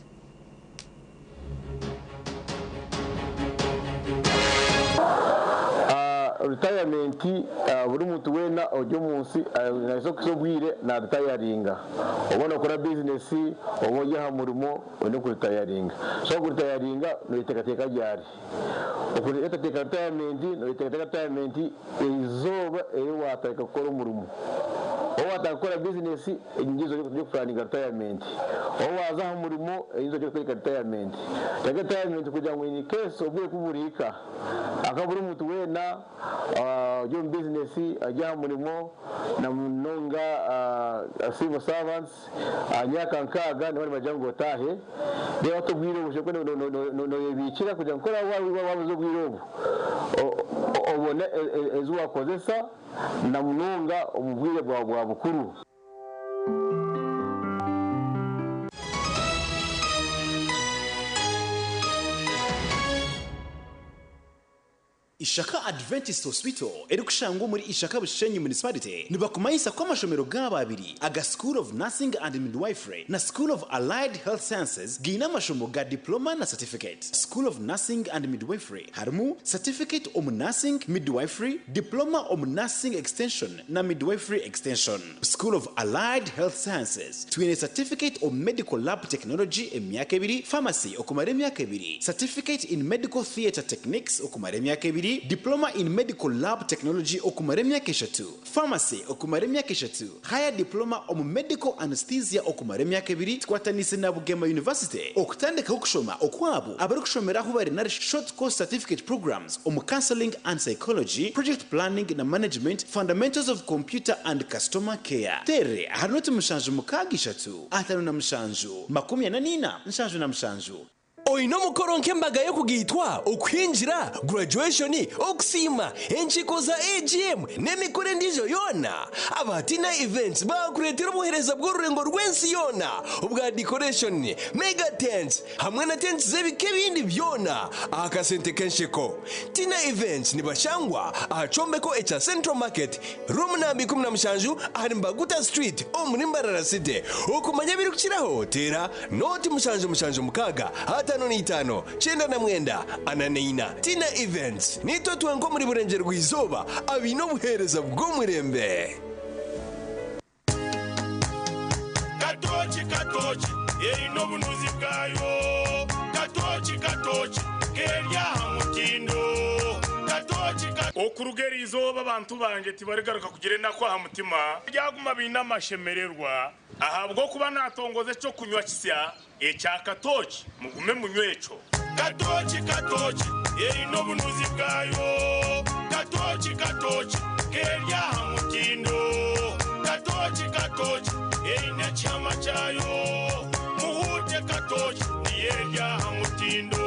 Retirement buri muntu wena ojyo munsi nazo kusobwire na retiringa obona kora business obonye ha murimo ono ku retiringa so ku retiringa no itekateka ryari okuri itekateka retirement no itekateka retirement izoba eyo wataka gukora umurimo o watakora business ingizo yo planning retirement o waza ha murimo ingizo yo kuri retirement kugira ngo in case obwe kuburika akaburi muntu wena yo business ajya murimo na munonga civil servants anyakankaga n'abandi bajango tahe rero tubwire ubushe ko no yibikira kugira ngo wabuzo bwirobo obone ezo wakozesa na munonga umubwire bwa bukuru. Ishaka Adventist Hospital erikushangwa muri Ishaka Bushenyi Municipality nibakumayisa kwa mashomero g'ababiri aga School of Nursing and Midwifery na School of Allied Health Sciences gina mashomo ga diploma na certificate. School of Nursing and Midwifery harmu certificate of nursing midwifery, diploma of nursing extension na midwifery extension. School of Allied Health Sciences twine certificate of medical lab technology emyaka 2, pharmacy okumara emyaka 2, certificate in medical theater techniques okumara emyaka 2, diploma in medical lab technology okumara emyaka 3, pharmacy okumara emyaka 3, higher diploma of medical anesthesia okumara emyaka 2 twatanise na Bugema University okutandika okushoma okwabo abari kushomeraho bari na short course certificate programs on counseling and psychology, project planning na management, fundamentals of computer and customer care. Tere harunoti mushanju mukagisha tu atanu na mushanju makumya na nina mushanju na mushanju. Oino mukoro nk'embaga yo kugitwa okwinjira graduation okusima enchiko za AGM n'emikore ndijo yona abatina events bakuretera obuhereza bw'orurengo rw'ensi yona obwa decoration mega tents hamwe na tents z'ebike bindi byona akasente kenshiko tina events nibashangwa ahacombeko echa Central Market room nambi 17 ahari Mbaguta Street omuri Mbarara City okumanya biri kukiraho tera noti mushanju mukaga atano n'itano chenda na mwenda ananeina tina events nito twenko muri burengero rw'izoba abino buhereza bw'umurembe katochi ino bunuzi bwayo katochi kerya hamutindo katochi okurugera izoba abantu banje tibarigaruka kugire nako hamutima byaguma binamashemererwa ahabwo kuba natongoze cyo kunywa kisya ecya katochi mugume munywecho katochi ino bunuzi bwayo katochi kerya hamutindo katochi ina chama chayo muhute katochi yerya hamutindo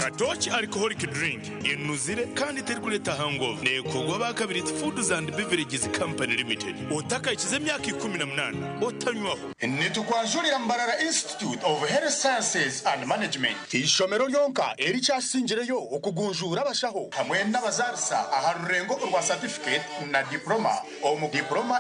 Katochi alcoholic drink inuzire kandi terkuleta hangover nekogwa bakabiri Foods and Beverages Company Limited otaka ikize myaka 18 otanywaho nitukwanjurira Mbarara Institute of Health Sciences and Management ishomero lyonka eri cyasingireyo okugunjura abashaho hamwe n'abazarisa aharurengo urwa certificate na diploma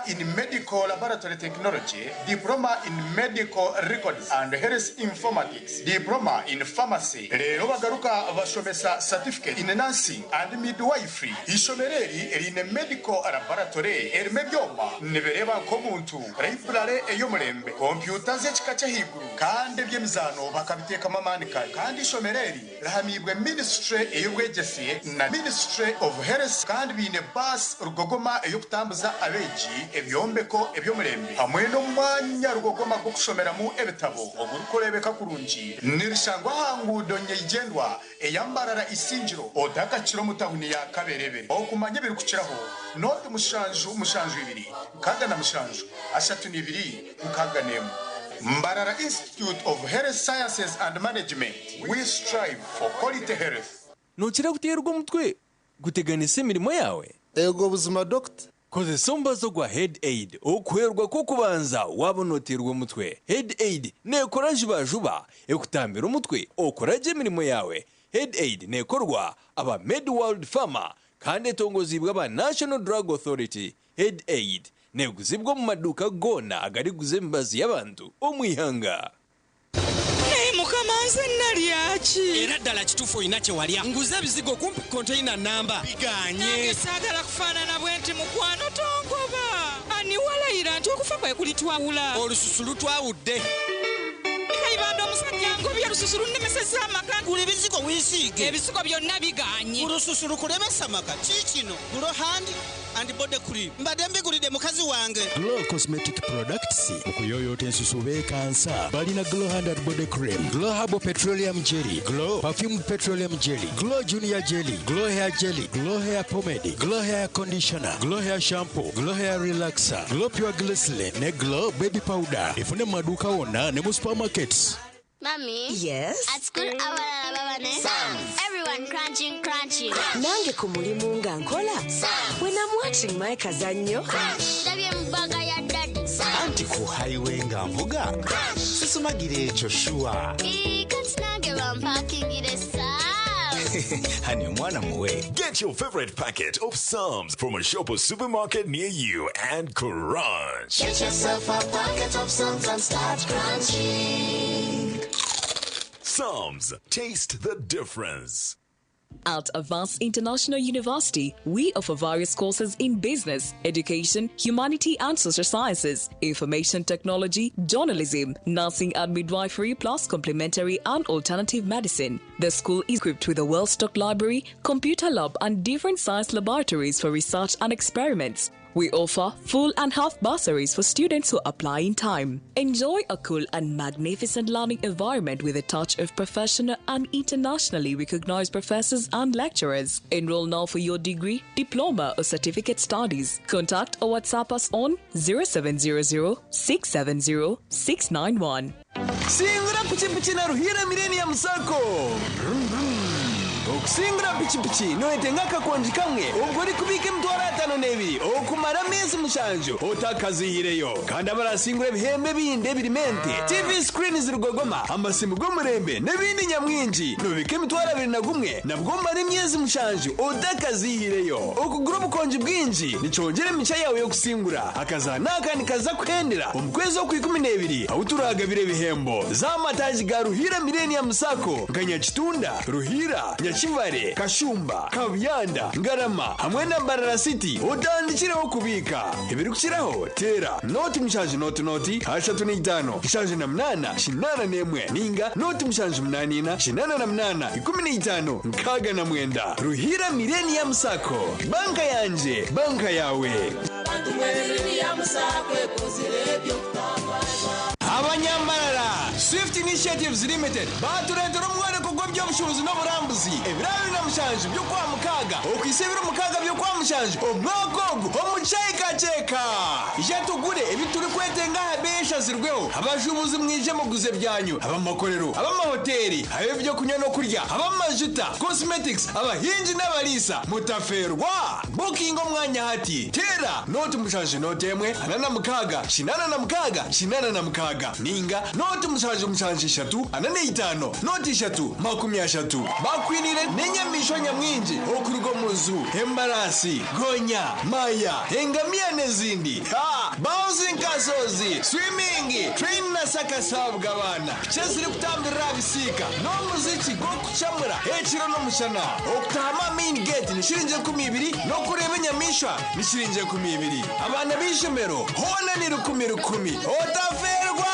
in medical laboratory technology, diploma in medical records and health informatics, diploma in pharmacy. Rero bagaruka bashomesa certificate in nursing and midwifery. Ishomereri erine medical laboratory erime byoma nebereba ko muntu library eyomurembe computer z'ekikacha higuru kandi byemizano bakabiteka mamanika kandi ishomereri rahamibwe ministry eyogwegesiye na ministry of health kandi bine bus rugogoma eyokutambuza abeji ebyombeko ebyomurembe hamwe no mwanya rugogoma go kushomeramo ebitabo ogurukorebeka kurungi nirishangwa hangudo nyegendwa eyambarara isingiro odaka kiro mutahuni ya kaberebe okumanye biri kukiraho noti mushanju ibiri kaga na mushanju ashatu nibiri kaga nemu Mbarara Institute of Health Sciences and Management, we strive for quality health. Nukira kuterwa umutwe guteganisa imirimo yawe ego buzima doctor koze somba zo gwa head aid okuherwa ko kubanza wabonoterwa umutwe head aid nekora juba ekutambira umutwe okoraje imirimo yawe head aid nekorwa aba Med World Pharma kandi tongozibwa aba National Drug Authority head aid neguzibwa mu maduka gona agari guzembazi y'abantu omwihanga mukamanze nalyachi era ddala kitufu inache walya nguza bizigo kumpi container namba biganye sagala kufanana bwenti mukwano tongoba ani walayira nti okufa kwe kulitwawula olususulu twawudde kaibando musajja ngobya lususulu nemeseza amaka kuli bizigo wisiige ebizigo byonna biganye olususulu kulemesa amaka kikino gulo hand and body cream mbadde mbigulidde mukazi wange Glow Cosmetic Products okuyoyota ensusu beekansa balina Glow hand and body cream, Glow Herbal Petroleum Jelly, Glow Perfumed Petroleum Jelly, Glow Junior Jelly, Glow Hair Jelly, Glow Hair Pomade, Glow Hair Conditioner, Glow Hair Shampoo, Glow Hair Relaxer, Glow Pure Glycerin ne Glow Baby Powder efune maduka wonna ne mu supermarkets. Mommy? Yes? At school, everyone crunching. Nange ku mulimu nga nkola. When I'm watching my kazanyo. Anti ku highway nga mvuga. Sisumagire ekyo shuwa. Honey, mwana muwe. Get your favorite packet of Psalms from a shop or supermarket near you and crunch. Get yourself a packet of Psalms and start crunching. Psalms, taste the difference. At Advanced International University, we offer various courses in business, education, humanity and social sciences, information technology, journalism, nursing and midwifery, plus complementary and alternative medicine. The school is equipped with a well-stocked library, computer lab and different science laboratories for research and experiments. We offer full and half bursaries for students who apply in time. Enjoy a cool and magnificent learning environment with a touch of professional and internationally recognized professors and lecturers. Enroll now for your degree, diploma or certificate studies. Contact or WhatsApp us on 0700 670 691. singura pichipichi na ruhira millennium SACCO. Okusingira pichipichi noetenga kakonji kamwe ubwo uri kubika imitwaro 5 okumara amezi 7 otakazihireyo kandi abarasingura ibihembe binde birimente TV screen zirugogoma amasimu gomurembe n'ibindi nyamwinji nubika imitwaro 21 nabwo mara imyezi 7 otakazihireyo okugura ubukonji bwinji nicongere imica yawe yo kusingura akazana kandi kaza kwendera umukwezi wo ku 12 aho turaga bire bihembo za mataji ga ruhira millennium SACCO Kanyakitunda ruhira Chivare, Kashumba, Kabyanda, Ngarama, hamwe na Mbarara City, utandikiraho kubika. Ibiri gukiraho tera noti mushaje noti hashatu n'itano ishaje na 8 shinana nemwe ninga noti mushaje 8 shinana na 8 15 nkaga na mwenda. Ruhira Millennium SACCO, banka yanje, banka yawe. Abanyambarara Swift Initiatives Limited baturentera umwana kugwa by'obushobozi n'uburambuzi ebirayi namushanje byo kwa mukaga okwisebira mukaga byo kwa mushanje omwogogo omuceka ijatugure ebituri kwetenga habesha zirweho abajubuzi mwije muguze byanyu abamakorero abamahoteli abebyo kunya no kurya abamajuta Cosmetics abahinji n'abalisa mutaferwa booking omwanya hati tera noti mushanje notemwe anana mukaga shinana na mukaga shinana na mukaga ninga noti mushanje shatu anane 5 noti 30 bakwinire nenyamisho nyamwinji okurugo muzu embarasi gonya maya engamia nezindi bouncing kasozi swimming train na sakasabwa abana chesiri kutambira bisika no muziki go kuchamura hechiro no mushana okutama main gate nishirinje 12 no kureba nyamisha nishirinje 12 abana bishemero hona ni 10 otaferwa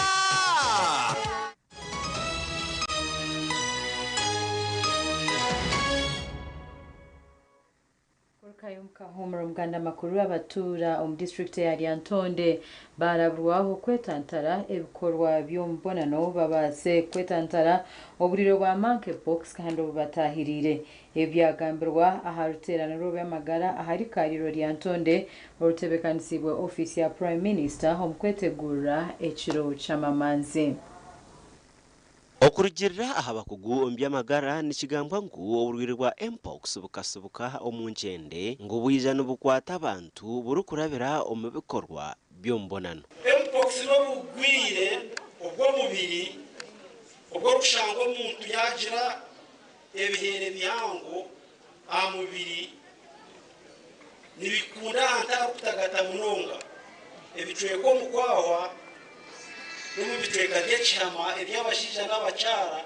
kayumka homero Uganda makuru abatura district ya Lyantonde barabruwaho kwetantara ebikorwa byombonano babase kwetantara oburiro bwa Mpox kandi batahirire ebyagambirwa aharuteraniro by'amagara ahari kariro Lyantonde orutebekanisibwe office ya Prime Minister homkwetegura ekiro cyamamanzi. Okurugirira ahabakugu ombyamagara nikigambwa ngu oburwirwa Mpox bukasubuka omunjende ngo bwija n'obukwata abantu burukurabira omubikorwa byombonano. Mpox n'obugwire obwo mubiri obwo kushanga omuntu yagira ebihere byango amubiri nibikunda antara kutagata munonga ebicweko mukwawa n'umubiteka by'ekihama eby'abashija n'abacara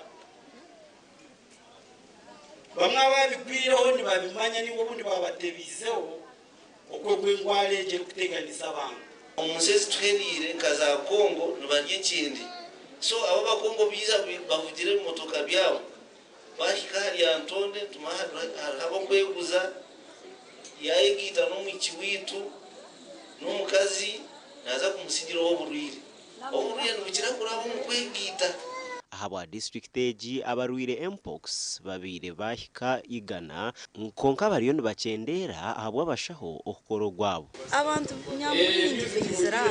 bamwe ababigwireho ntibabimanya nibo bundi babatebizeho uko gw'indwara egera kuteganisa abantu umusezi twenire kaza Kongo nibanye kindi so abo bakongo biza bavugire mu motoka byabo bahika Lyantonde tumahabo kweguza yayegita no mu kiwitu n'umukazi naza kumusigira wo burwire ahabwa district eji abarwire Mpox babire bahika igana nkonka bariyo nibacendera ahabwa bashaho okukora gwabo abantu nyamwingi bizira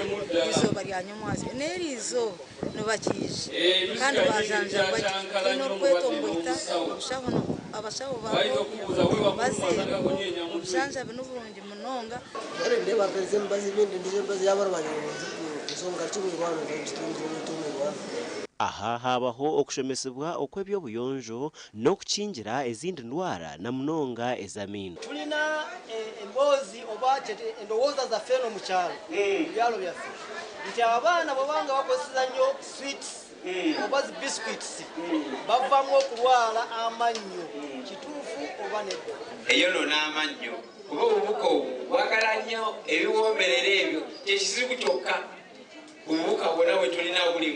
izo bari anyumwazi nerizo nubakije kandi bajanja baki no kwetomboita ushaho abashaho babo baze ubujanja binuburundi munonga ari ndeba peze mbazi bindi ndizo mbazi yabarabanyuzi aha habaho okushomesebwa okwebyo buyonjo no kukingira ezindi ndwara na munonga ezamino tulina embozi obache endowoza za feno mukyalo byalo byafe nti abana babanga bakoseza nnyo sweets obazi biscuits bavamo okulwala amannyo kituufu oba nedda eyo nona amannyo kuba obubuko bwagala nnyo ebiwomberera ebyo kyekizibu kyokka ubuka bwona bwe tulina buli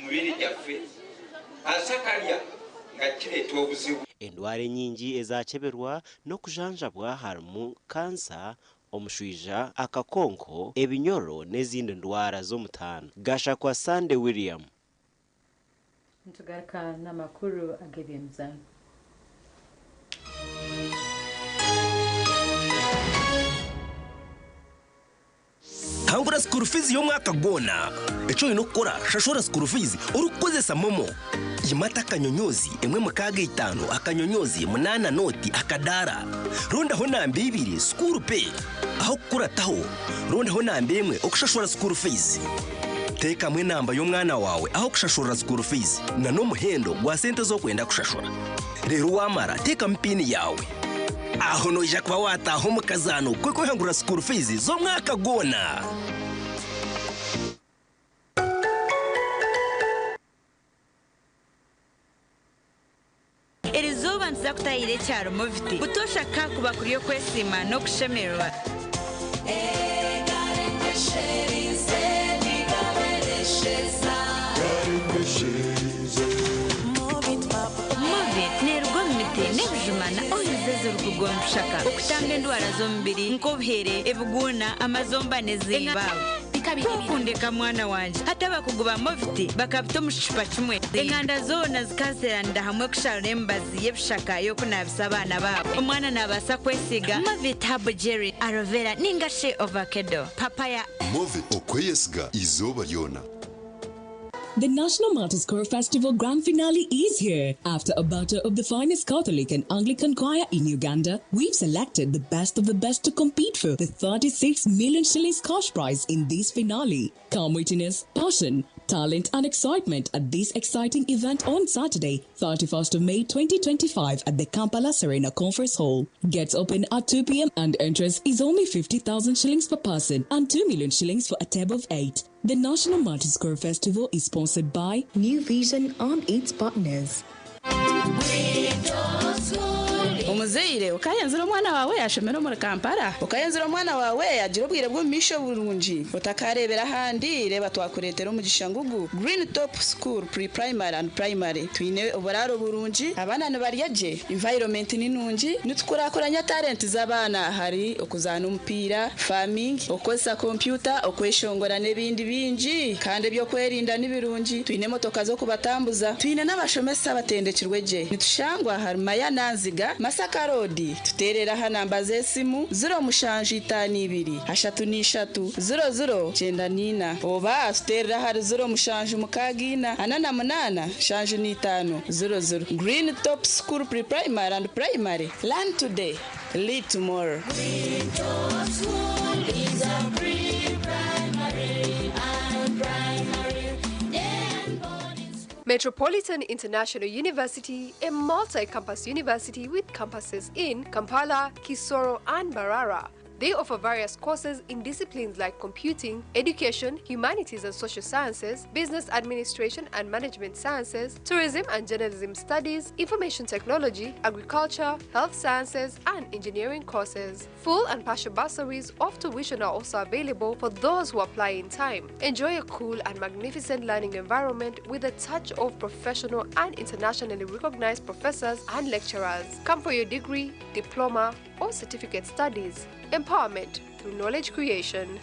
mubiri gyaffe asakalya nga kireeta obuzibu. Endwara nyingi ezakeberwa n'okujanjabwa harimu kansa omushwija akakonko ebinyoro n'ezindi ndwara z'omutaano. Gasha kwa Sande William. Ntugaruka n'amakuru agebyemizano. Hangwa kubura school fees yo mwaka gona eco ino kora shashora school fees urukozesa momo yimata akanyonyozi emwe mukaga 5 akanyonyozi 8 noti akadara ronda ho nambe 2 school pay aho kurataho ronda ho nambe emwe okushashora school fees teka mwe namba y'umwana wawe aho kushashura school fees na no muhendo gwa sente zo kwenda kushashura rero wamara teka mpini yawe aho noja kwa wataho mukazano kweko hangura school fees zo mwaka gona Erizoba nza kutayire cyaro mufite gutosha kakuba kuri yo kwesima no kushemerwa nebujumana oyizeze rukugomba ushaka ukutanga indwara zo mubiri nk'obuhere ebuguna amazomba n'izimbawe kukundeka mwana wanje hata bakuguba mufti bakabita mushipa kimwe enkanda zona zikaseranda hamwe kushara Mbabazi y'ebishaka yo kunabisa abana babo umwana nabasa kwesiga Movit Habo Jerry aloe vera ningashe avocado papaya Movit okweyesiga izoba lyona. The National Martyrs Choir Festival Grand Finale is here. After a battle of the finest Catholic and Anglican choir in Uganda, we've selected the best of the best to compete for the 36 million shillings cash prize in this finale. Come witness passion, talent and excitement at this exciting event on Saturday, 31st of May 2025 at the Kampala Serena Conference Hall. Gets open at 2 p.m. and entrance is only 50,000 shillings per person and 2 million shillings for a table of 8. The National Martyrs Choir Festival is sponsored by New Vision and its partners. Umuzeire ukayanzira umwana wawe yashomera muri Kampala ukayanzira umwana wawe agira ubwire bwo misho burungi utakarebera handi reba twakuretera mu gishangugu Green Top School Pre-Primary and Primary twine uburaro burungi abana baryaje environment ninungi nitukurakoranya talent z'abana hari okuzana umupira farming okosa computer okweshongora nebindi bingi kandi byo kwerinda nibirungi twine motoka zo kubatambuza twine n'abashomesa batendekirweje nitushangwa haruma ya nanziga Masaka Road tuterera hanamba zesimu 0 hashatu n'ishatu 00 oba tuterera hari 0 mukagina 88 00 Green Top School Pre-Primary and Primary. Learn today, lead tomorrow. Green Top School is a pre-primary and primary. Metropolitan International University, a multi-campus university with campuses in Kampala, Kisoro, and Mbarara. They offer various courses in disciplines like computing, education, humanities and social sciences, business administration and management sciences, tourism and journalism studies, information technology, agriculture, health sciences, and engineering courses. Full and partial bursaries of tuition are also available for those who apply in time. Enjoy a cool and magnificent learning environment with a touch of professional and internationally recognized professors and lecturers. Come for your degree, diploma, or certificate studies. Empowerment through knowledge creation.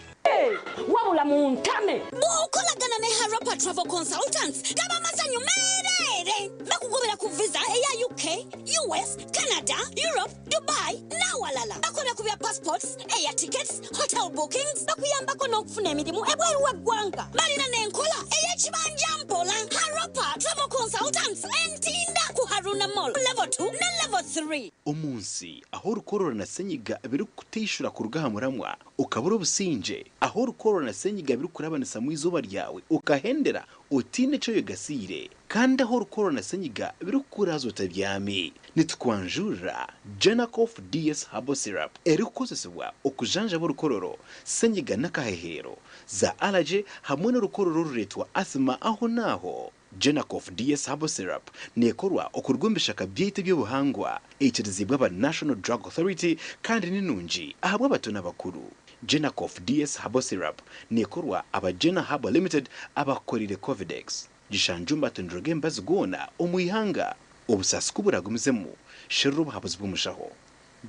Wabula muntame bukolagana ne Harapa Travel Consultants gaba masanyu merere bakugobera ku visa ya UK, US, Canada, Europe, Dubai na walala bakola ku bya passports, air tickets, hotel bookings bakuyambako n'okufuna emirimu ebweru w'eggwanga balina n'enkola ey'ekibanja mpola Harapa Travel Consultants entinda ku Haruna Mall level 2 na level 3 umunsi aho rukorora na senyiga biri kutishura ku rugahamuramwa ukabura ubusinje aho rukorora na senyiga biri kurabanisa mu izuba ryawe ukahendera utine cyo yogasire kandi aho rukorora na senyiga biri kurazo tabyami nitwanjura Jenacof DS Herbal Syrup eri kukozesebwa okujanja bo rukororo senyiga nakahehero za allergy hamwe n'urukororo ruretwa asthma aho naho Jenacof DS Herbal Syrup nekorwa okurwumbisha kabyite by'ubuhangwa ikirizibwa aba National Drug Authority kandi ninunji ahabwa abatona bakuru. Jenacof DS Herbal Syrup nekorwa aba Jena Herbal Limited abakorire Covidex gishanjumba tondrogemba zigona omuyihanga obusasi kuburagumizemu shiruba habuzbwa mushaho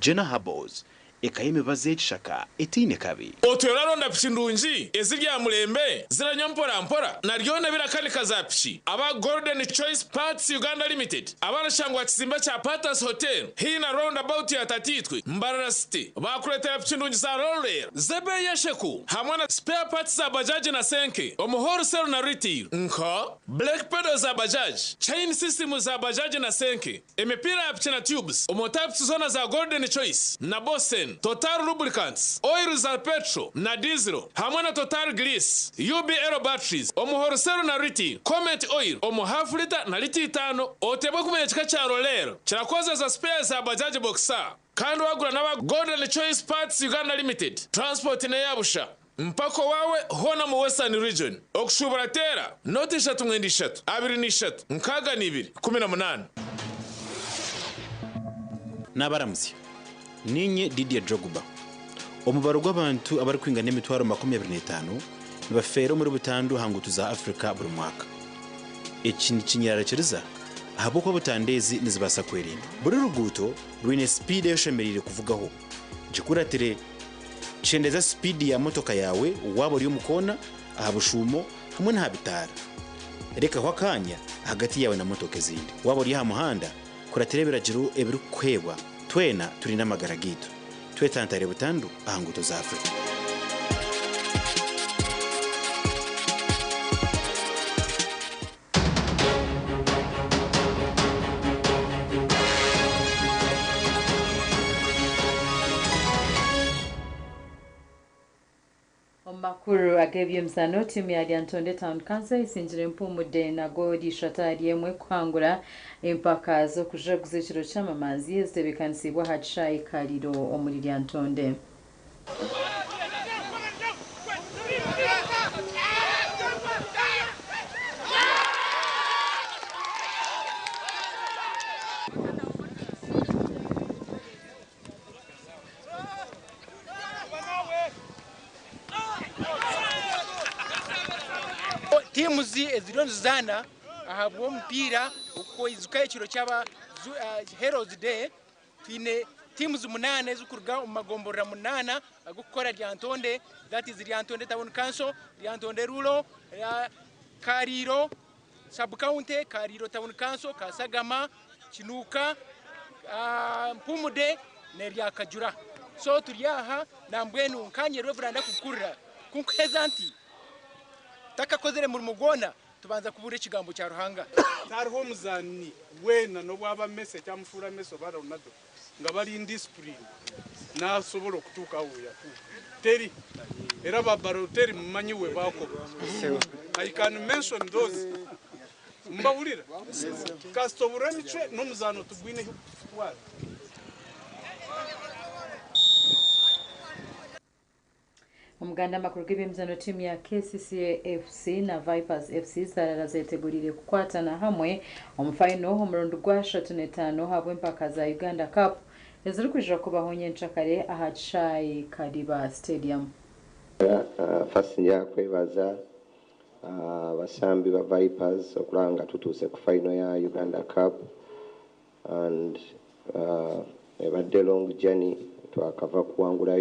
Jena Herbals ekayemibaza ekishaka etiine kabi otweraronda piki ndungi ezirya mulembe ziranya mpora naryona birakanika za piki aba Golden Choice Parts Uganda Limited abarashangwa kizimba cha Patas Hotel hina roundabout ya Tatitwe Mbarara City bakuletera piki ndungi za roller zebe yesheku hamwe na spare parts za bajaji na senke omuhoro sell na retail nka black pedals za bajaji chain system za bajaji na senke emipira ya piki na tubes omotypes zona za Golden Choice na Bosen Total Lubricants oil za petrol na diesel hamwe na Total Grease UB Aero batteries omuhorosero na retail Comet oil omu half liter na liter 5 otebwe kumenya kika kya roller kirakoze za spares za bajaji boxer kandi wagura n'aba Golden Choice Parts Uganda Limited transport ne yabusha mpako wawe hona mu Western region okushubura tera noti 3 23 nkaga ni 2 n'abaramuzi ninye Didier Drogba omubaro gw'abantu abari kwingana emitwaro 25 nibafeera muri butandu hangutu za Africa buri mwaka iki ni kinyararekeriza ahabwo butandezi nizibasa kwerinda buri ruguto rwine speed yoshemerire kuvugaho gikuratire chendeza speed ya motoka yawe waba uri umukona ahabushumo hamwe na habitara reka kwa kanya hagati yawe na motoka zindi waba uri ha muhanda kuraterebera jiru ebiru kwebwa twena turi n'amagara gitu twetantare butandu ahanguto za Afrika Makuru ag'ebyemizano timu ya Lyantonde Town Council isinjire mpumude na godi shatari yemwe kwangura empaka zo kujaguza ekiro ky'amamazi ezitebekanisibwa hadshayi kaliro omuri Lyantonde. Timu zilizozana ahabwo mpira uko izuka ekiro cyaba Heroes Day twine timu 8 zukuruga umagomborera 8 agukora Lyantonde, that is Lyantonde Town Council, Lyantonde Rulo, Kariro Sub County, Kariro Town Council, Kasagama, Chinuka, Mpumude ne Lyakajura. So turiyaha nambwenu nkanye reveranda kukurira kunkweza nti takakozere muri mugona tubanza kubura ikigambo cya ruhanga hariho muzani wena no bwaba message cyamfura meso baronado ngabali indiscipline nasobora kutuka uya teri era babaroteri mumanyiwe bako I can mention those mbawulira kastobura mice no muzano tugwine wa Umuganda makuru g'ebyemizano timu ya Kasese FC na Vipers FC zarazetegurire kukwatana hamwe omufaino omurundi gwa 35 habwe mpaka za Uganda Cup eziri kujira kubaho nyenchakare ahadshayi Kariba Stadium. Fasinja kwebaza basambi ba Vipers okulanga tutuse ku final ya Uganda Cup and ebadde long journey twakava kuwangula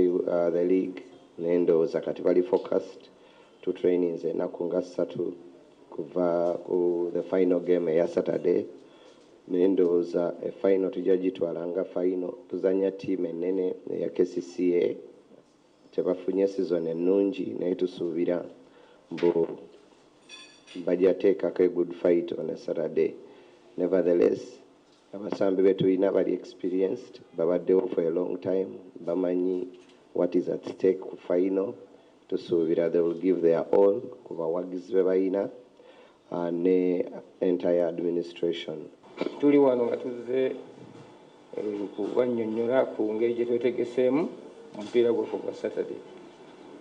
the league nendo zakati bali focused to trainings enaku nga 3 kuva ku the final game ya Saturday nendo za final tujagitwalanga final tuzanya team enene ya KCCA tebafunye season ennungi naye tusuubira mbu bajateka a good fight on a Saturday. Nevertheless abasambi betu ina bali experienced babaddewo for a long time bamanyi what is at stake ku final tusuubira they will give their all ku bawagizi bebayina ne entire administration. Tuli wano nga tuzze kubanyonnyola ku ngeri gye twetegeseemu omupiira gwaffe gwa Saturday.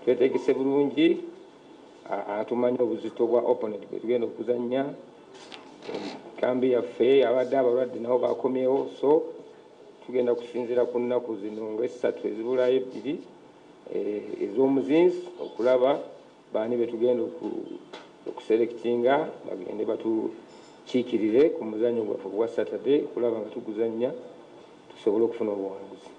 Twetegese bulungi atumanyi obuzito bwa opponent bwe tugenda okuzannya kambi yaffe abadde abalwadde nabo bakomyewo so tugenda kusinzira ku nnaku zino ng'esatu ezibulayo 2 ez'omuzinzi okulaba baani be tugenda okuselectinga bagende batukiikirire ku muzannyo gwaffe gwa Saturday kulaba nga tuguzannya tusobole okufuna obuwanguzi.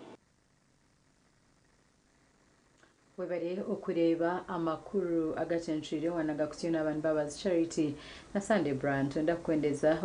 webare okureba amakuru agacenshire wanaga kutyuna abantu Mbabazi Charity na Sande brand ndakwendeza